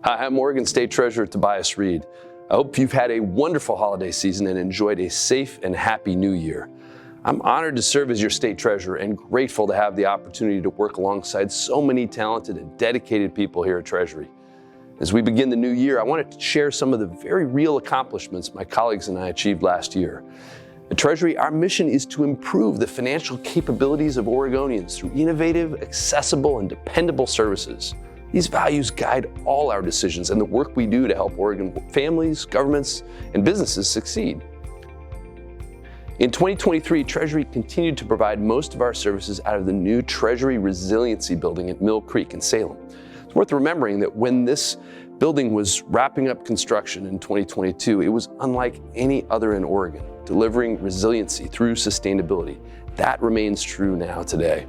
Hi, I'm Oregon State Treasurer Tobias Reed. I hope you've had a wonderful holiday season and enjoyed a safe and happy new year. I'm honored to serve as your state treasurer and grateful to have the opportunity to work alongside so many talented and dedicated people here at Treasury. As we begin the new year, I wanted to share some of the very real accomplishments my colleagues and I achieved last year. At Treasury, our mission is to improve the financial capabilities of Oregonians through innovative, accessible, and dependable services. These values guide all our decisions and the work we do to help Oregon families, governments, and businesses succeed. In 2023, Treasury continued to provide most of our services out of the new Treasury Resiliency Building at Mill Creek in Salem. It's worth remembering that when this building was wrapping up construction in 2022, it was unlike any other in Oregon, delivering resiliency through sustainability. That remains true now today.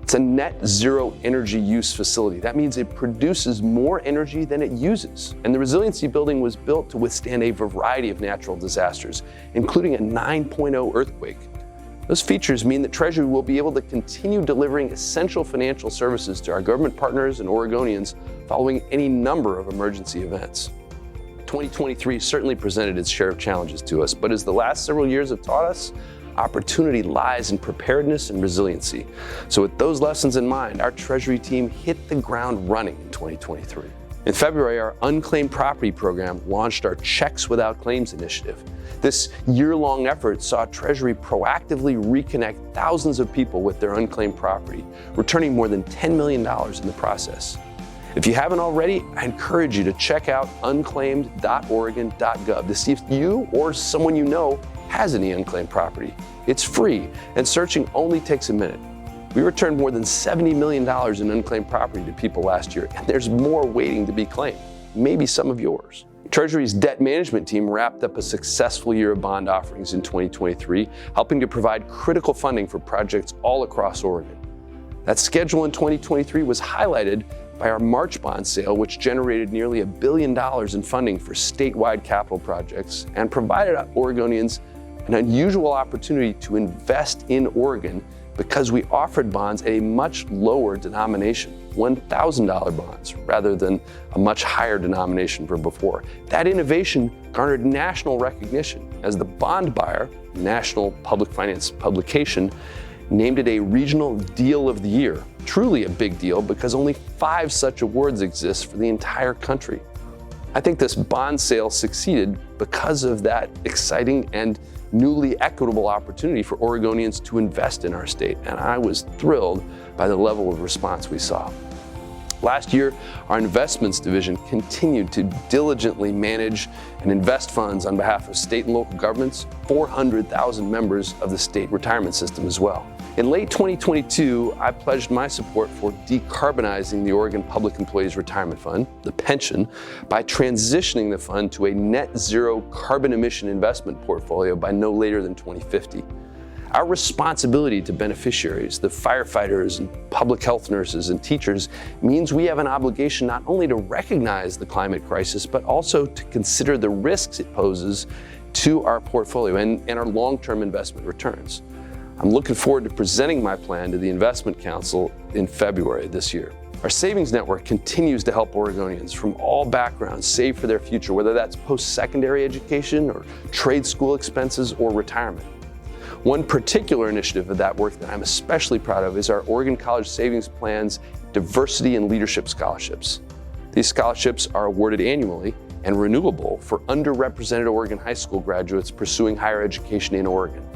It's a net zero energy use facility. That means it produces more energy than it uses. And the resiliency building was built to withstand a variety of natural disasters, including a 9.0 earthquake. Those features mean that Treasury will be able to continue delivering essential financial services to our government partners and Oregonians following any number of emergency events. 2023 certainly presented its share of challenges to us, but as the last several years have taught us, opportunity lies in preparedness and resiliency. So with those lessons in mind, our Treasury team hit the ground running in 2023. In February, our Unclaimed Property Program launched our Checks Without Claims initiative. This year-long effort saw Treasury proactively reconnect thousands of people with their unclaimed property, returning more than $10 million in the process. If you haven't already, I encourage you to check out unclaimed.oregon.gov to see if you or someone you know has any unclaimed property. It's free, and searching only takes a minute. We returned more than $70 million in unclaimed property to people last year, and there's more waiting to be claimed, maybe some of yours. Treasury's debt management team wrapped up a successful year of bond offerings in 2023, helping to provide critical funding for projects all across Oregon. That schedule in 2023 was highlighted by our March bond sale, which generated nearly $1 billion in funding for statewide capital projects and provided Oregonians an unusual opportunity to invest in Oregon because we offered bonds at a much lower denomination, $1,000 bonds, rather than a much higher denomination from before. That innovation garnered national recognition as the bond buyer, national public finance publication, named it a Regional Deal of the Year. Truly a big deal because only 5 such awards exist for the entire country. I think this bond sale succeeded because of that exciting and newly equitable opportunity for Oregonians to invest in our state, and I was thrilled by the level of response we saw. Last year, our investments division continued to diligently manage and invest funds on behalf of state and local governments, 400,000 members of the state retirement system as well. In late 2022, I pledged my support for decarbonizing the Oregon Public Employees Retirement Fund, the pension, by transitioning the fund to a net zero carbon emission investment portfolio by no later than 2050. Our responsibility to beneficiaries, the firefighters and public health nurses and teachers, means we have an obligation not only to recognize the climate crisis, but also to consider the risks it poses to our portfolio and our long-term investment returns. I'm looking forward to presenting my plan to the Investment Council in February this year. Our savings network continues to help Oregonians from all backgrounds save for their future, whether that's post-secondary education or trade school expenses or retirement. One particular initiative of that work that I'm especially proud of is our Oregon College Savings Plan's Diversity and Leadership Scholarships. These scholarships are awarded annually and renewable for underrepresented Oregon high school graduates pursuing higher education in Oregon.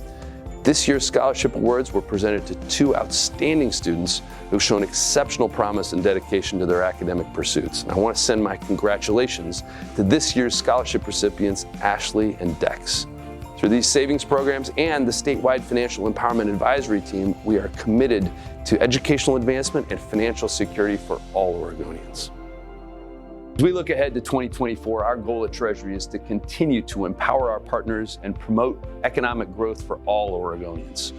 This year's scholarship awards were presented to 2 outstanding students who've shown exceptional promise and dedication to their academic pursuits. And I want to send my congratulations to this year's scholarship recipients, Ashley and Dex. Through these savings programs and the statewide Financial Empowerment Advisory Team, we are committed to educational advancement and financial security for all Oregonians. As we look ahead to 2024, our goal at Treasury is to continue to empower our partners and promote economic growth for all Oregonians.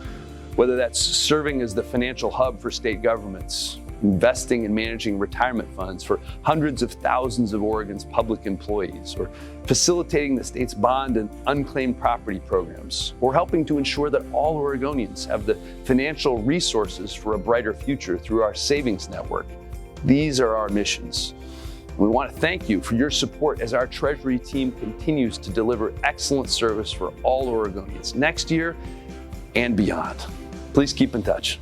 Whether that's serving as the financial hub for state governments, investing and managing retirement funds for hundreds of thousands of Oregon's public employees, or facilitating the state's bond and unclaimed property programs, or helping to ensure that all Oregonians have the financial resources for a brighter future through our savings network. These are our missions. We want to thank you for your support as our Treasury team continues to deliver excellent service for all Oregonians next year and beyond. Please keep in touch.